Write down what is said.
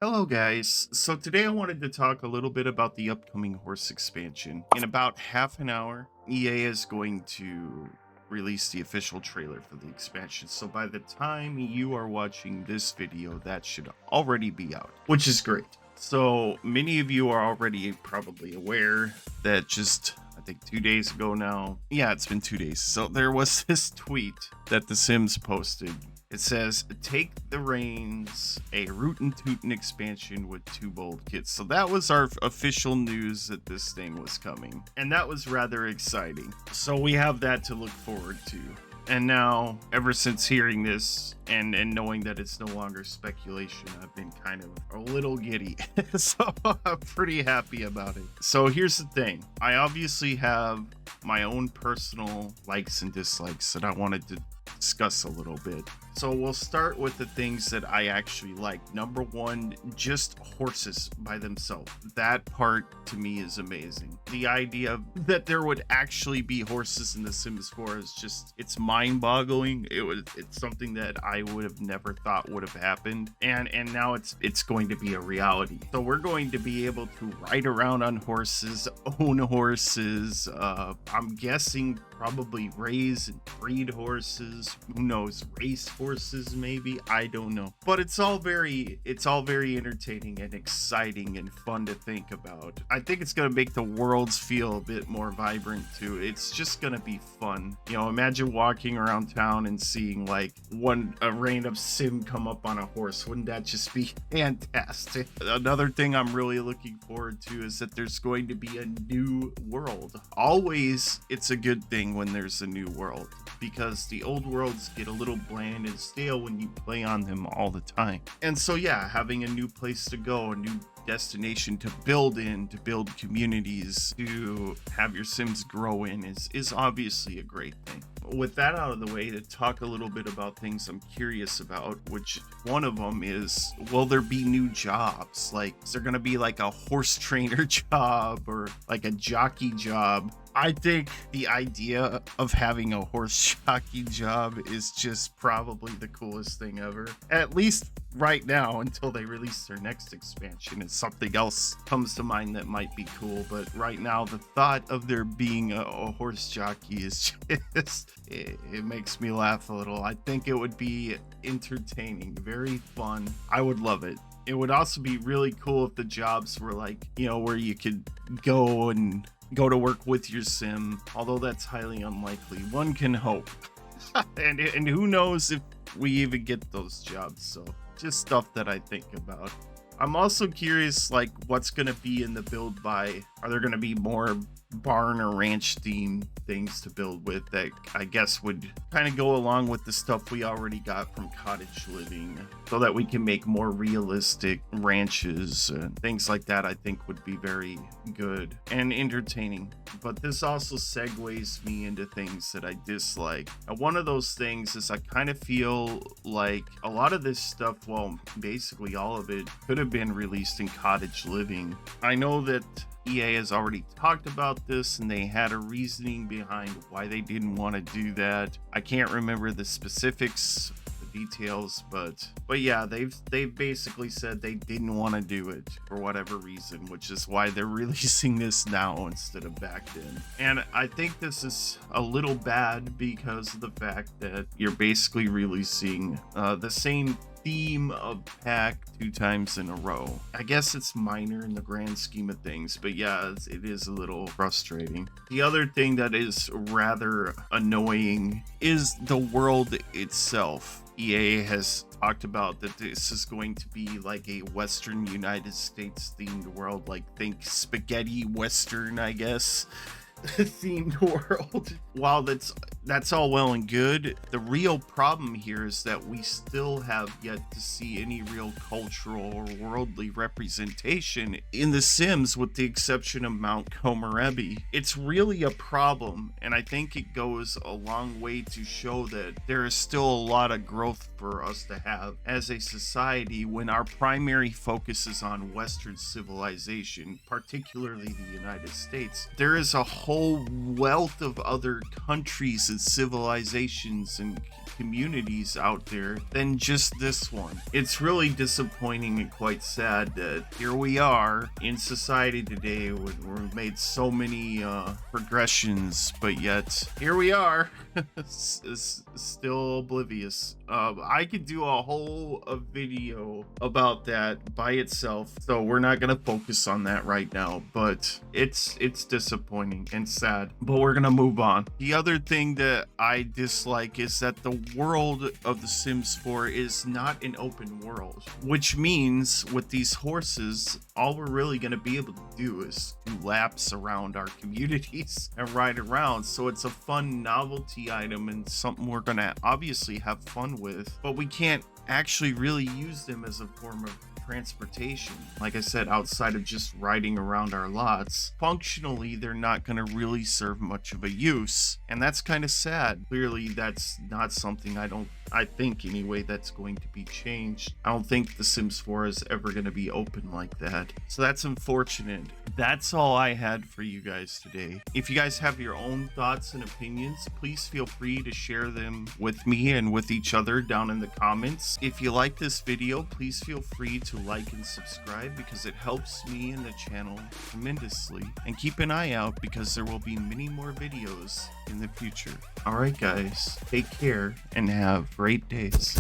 Hello, guys. So today I wanted to talk a little bit about the upcoming horse expansion. In about half an hour, EA is going to release the official trailer for the expansion. So by the time you are watching this video, that should already be out, which is great. So many of you are already probably aware that just I think 2 days ago now. Yeah, it's been 2 days. So there was this tweet that The Sims posted. It says, "Take the reins, a Rootin' Tootin' expansion with two bold kids." So that was our official news that this thing was coming. And that was rather exciting. So we have that to look forward to. And now, ever since hearing this and knowing that it's no longer speculation, I've been kind of a little giddy. So I'm pretty happy about it. So here's the thing. I obviously have my own personal likes and dislikes that I wanted to discuss a little bit. So we'll start with the things that I actually like. Number one, just horses by themselves. That part to me is amazing. The idea that there would actually be horses in The Sims 4 is just, it's mind-boggling. It's something that I would have never thought would have happened. And now it's going to be a reality. So we're going to be able to ride around on horses, own horses. I'm guessing probably raise and breed horses. Who knows? Race horses maybe, I don't know, but it's all very entertaining and exciting and fun to think about. I think it's going to make the worlds feel a bit more vibrant too. It's just going to be fun. You know, imagine walking around town and seeing like a random sim come up on a horse. Wouldn't that just be fantastic? Another thing I'm really looking forward to is that there's going to be a new world. Always it's a good thing when there's a new world, because the old worlds get a little bland and stale when you play on them all the time. And so yeah, having a new place to go, a new destination to build in, to build communities, to have your Sims grow in is obviously a great thing. With that out of the way, to talk a little bit about things I'm curious about, which one of them is, will there be new jobs? Like, is there going to be like a horse trainer job or like a jockey job? I think the idea of having a horse jockey job is just probably the coolest thing ever. At least right now, until they release their next expansion. If something else comes to mind that might be cool, but right now the thought of there being a horse jockey is just, it makes me laugh a little. I think it would be entertaining, very fun. I would love it. It would also be really cool if the jobs were like, you know, where you could go to work with your sim, although that's highly unlikely. One can hope. and who knows if we even get those jobs. So just stuff that I think about. I'm also curious, like, what's going to be in the build by. Are there going to be more barn or ranch themed things to build with that I guess would kind of go along with the stuff we already got from cottage living, so that we can make more realistic ranches and things like that? I think would be very good and entertaining. But this also segues me into things that I dislike. And one of those things is I kind of feel like a lot of this stuff, well, basically all of it, could have been released in cottage living. I know that EA has already talked about this and they had a reasoning behind why they didn't want to do that. I can't remember the specifics, the details, but yeah, they've basically said they didn't want to do it for whatever reason, which is why they're releasing this now instead of back then. And I think this is a little bad because of the fact that you're basically releasing the same theme of pack 2 times in a row. I guess it's minor in the grand scheme of things, but yeah, it is a little frustrating. The other thing that is rather annoying is the world itself. EA has talked about that this is going to be like a Western United States themed world, like think spaghetti Western, I guess. Themed world. While that's all well and good, the real problem here is that we still have yet to see any real cultural or worldly representation in The Sims, with the exception of Mount Komorebi. It's really a problem, and I think it goes a long way to show that there is still a lot of growth for us to have as a society when our primary focus is on Western civilization, particularly the United States. There is a whole whole wealth of other countries and civilizations and communities out there than just this one. It's really disappointing and quite sad that here we are in society today when we've made so many progressions, but yet here we are still oblivious. I could do a whole video about that by itself, so we're not gonna focus on that right now, but it's disappointing and sad, but we're gonna move on. The other thing that I dislike is that the world of The Sims 4 is not an open world, which means with these horses, all we're really gonna be able to do is do laps around our communities and ride around. So it's a fun novelty item and something we're gonna obviously have fun with, but we can't actually really use them as a form of transportation. Like I said, outside of just riding around our lots, functionally they're not going to really serve much of a use, and that's kind of sad. Clearly that's not something I think anyway that's going to be changed. I don't think The Sims 4 is ever going to be open like that, so that's unfortunate. That's all I had for you guys today. If you guys have your own thoughts and opinions, please feel free to share them with me and with each other down in the comments. If you like this video, please feel free to like and subscribe because it helps me and the channel tremendously. And keep an eye out because there will be many more videos in the future. Alright guys, take care and have great days.